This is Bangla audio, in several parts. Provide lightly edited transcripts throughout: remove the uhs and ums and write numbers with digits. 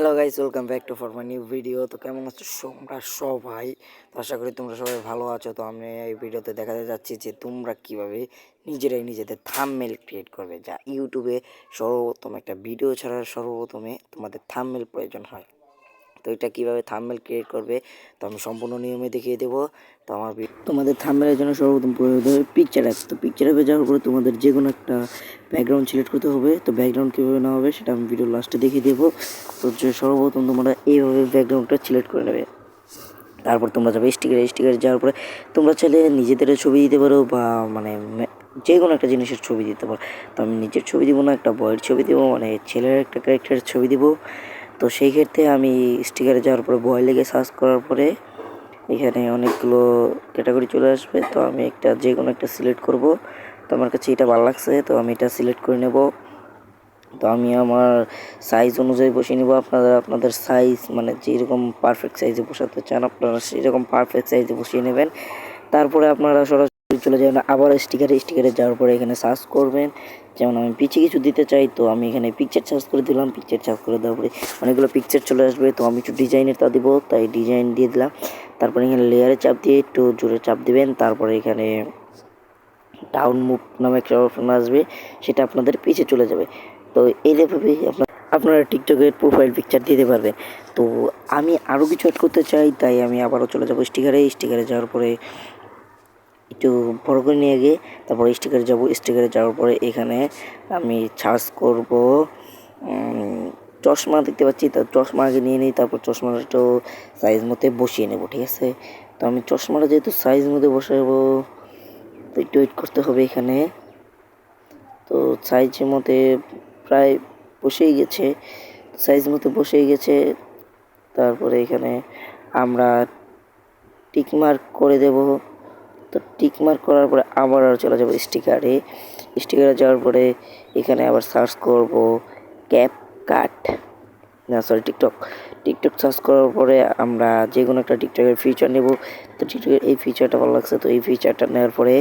Hello guys, welcome back to for my new video. তো কেমন আছো তোমরা সবাই? তো আশা করি তোমরা সবাই ভালো আছো। তো আমি এই ভিডিওতে দেখাতে যাচ্ছি যে তোমরা কিভাবে নিজেরাই নিজেদের থাম্বনেল ক্রিয়েট করবে, যা ইউটিউবে সর্বপ্রথম একটা ভিডিও ছাড়ার সর্বপ্রথমে তোমাদের থাম্বনেল প্রয়োজন হয়। তো এটা কীভাবে থাম্বনেল ক্রিয়েট করবে তো আমি সম্পূর্ণ নিয়মে দেখিয়ে দেবো। তো আমার তোমাদের থাম্বনেলের জন্য সর্বপ্রথম প্রয়োজন হবে পিকচার অ্যাপ। তো পিকচার অ্যাপে যাওয়ার পরে তোমাদের যে কোনো একটা ব্যাকগ্রাউন্ড সিলেক্ট করতে হবে। তো ব্যাকগ্রাউন্ড কীভাবে নেওয়া হবে সেটা আমি ভিডিও লাস্টে দেখিয়ে দেবো। তো সর্বপ্রথম তোমরা এইভাবে ব্যাকগ্রাউন্ডটা সিলেক্ট করে নেবে। তারপর তোমরা যাবে স্টিকারে যাওয়ার পরে তোমরা চাইলে নিজেদের ছবি দিতে পারো বা মানে যে কোনো একটা জিনিসের ছবি দিতে পারো। তো আমি নিজের ছবি দিব না, একটা বয়ের ছবি দেবো, মানে ছেলের একটা ক্যারেক্টারের ছবি দিব। তো সেই ক্ষেত্রে আমি স্টিকারে যাওয়ার পরে বয় লেগে সার্চ করার পরে এখানে অনেকগুলো ক্যাটাগরি চলে আসবে। তো আমি একটা যে কোনো একটা সিলেক্ট করব। তো আমার কাছে এটা ভালো লাগছে, তো আমি এটা সিলেক্ট করে নেব। তো আমি আমার সাইজ অনুযায়ী বসিয়ে নেব। আপনাদের সাইজ মানে যেরকম পারফেক্ট সাইজে বসাতে চান আপনারা সেরকম পারফেক্ট সাইজে বসিয়ে নেবেন। তারপরে আপনারা সরাসরি চলে যাবেন আবার স্টিকারে যাওয়ার পরে এখানে সার্চ করবেন। যেমন আমি পিছিয়ে কিছু দিতে চাই, তো আমি এখানে পিকচার সার্চ করে দিলাম। পিকচার সার্চ করে দেওয়ার পরে অনেকগুলো পিকচার চলে আসবে। তো আমি একটু ডিজাইনের তা দিব, তাই ডিজাইন দিয়ে দিলাম। তারপরে এখানে লেয়ারে চাপ দিয়ে একটু জোরে চাপ দিবেন। তারপরে এখানে ডাউন মুভ নামে একটা অপশন আসবে, সেটা আপনাদের পিছে চলে যাবে। তো এইভাবেই আপনারা টিকটকের প্রোফাইল পিকচার দিতে পারবেন। তো আমি আরও কিছু অ্যাড করতে চাই, তাই আমি আবারও চলে যাব স্টিকারে যাওয়ার পরে একটু বড় করে নিয়ে গিয়ে তারপর স্টিকারে যাওয়ার পরে এখানে আমি সার্চ করব চশমা। দেখতে পাচ্ছি, তো চশমা আগে নিয়ে নিই, তারপর চশমাটা একটু সাইজ মতো বসিয়ে নেব। ঠিক আছে, তো আমি চশমাটা যেহেতু সাইজ মতো বসাবো তো একটু ওয়েট করতে হবে এখানে। তো সাইজ মতে প্রায় বসেই গেছে। তারপরে এখানে আমরা টিকমার্ক করে দেব। তো টিকমার্ক করার পরে আবার চলে যাব স্টিকারে যাওয়ার পরে এখানে আবার সার্চ করব ক্যাপকাট, না সরি টিকটক সার্চ করার পরে আমরা যে কোনো একটা টিকটকের ফিচার নেব। তো টিকটকের এই ফিচারটা ভালো লাগছে, তো এই ফিচারটা নেওয়ার পরে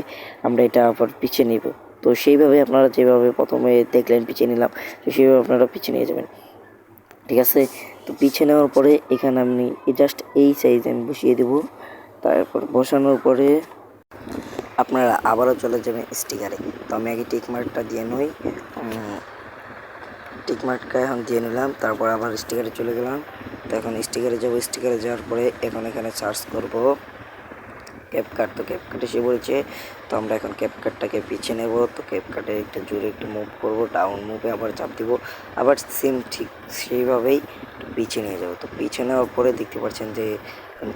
আমরা এটা আবার পিছিয়ে নেব। তো সেইভাবে আপনারা যেভাবে প্রথমে দেখলেন পিছিয়ে নিলাম, তো সেইভাবে আপনারা পিছিয়ে নিয়ে যাবেন। ঠিক আছে, তো পিছিয়ে নেওয়ার পরে এখানে আমি জাস্ট এই সাইজ আমি বসিয়ে দেব। তারপর বসানোর পরে আপনারা আবারও চলে যাবেন স্টিকারে। তো আমি আগে টিকমার্কটা দিয়ে নই, টিকমার্কটা এখন দিয়ে নিলাম। তারপর আবার স্টিকারে চলে গেলাম। তো এখন স্টিকারে যাওয়ার পরে এখন এখানে সার্চ করব ক্যাপকাট। তো ক্যাপকাট এসে বলছে, তো আমরা এখন ক্যাপকাটটাকে পিছিয়ে নেব। তো ক্যাপকাটে একটু জোরে একটু মুভ করব, ডাউন মুভে আবার চাপ দিব, আবার সেম ঠিক সেইভাবেই পিছিয়ে নিয়ে যাব। তো পিছিয়ে নেওয়ার পরে দেখতে পাচ্ছেন যে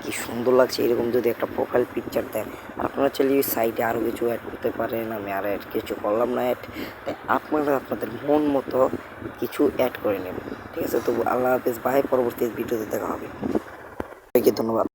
কি সুন্দর লাগছে। এরকম যদি একটা প্রোফাইল পিকচার দেন, আপনারা চাইলে সাইডে আরও কিছু অ্যাড করতে পারেন। আমি আর অ্যাড কিছু করলাম না তাই আপনারা আপনাদের মন মতো কিছু অ্যাড করে নেবেন। ঠিক আছে, তো আল্লাহ হাফেজ, বাই। পরবর্তী ভিডিওতে দেখা হবে। ধন্যবাদ।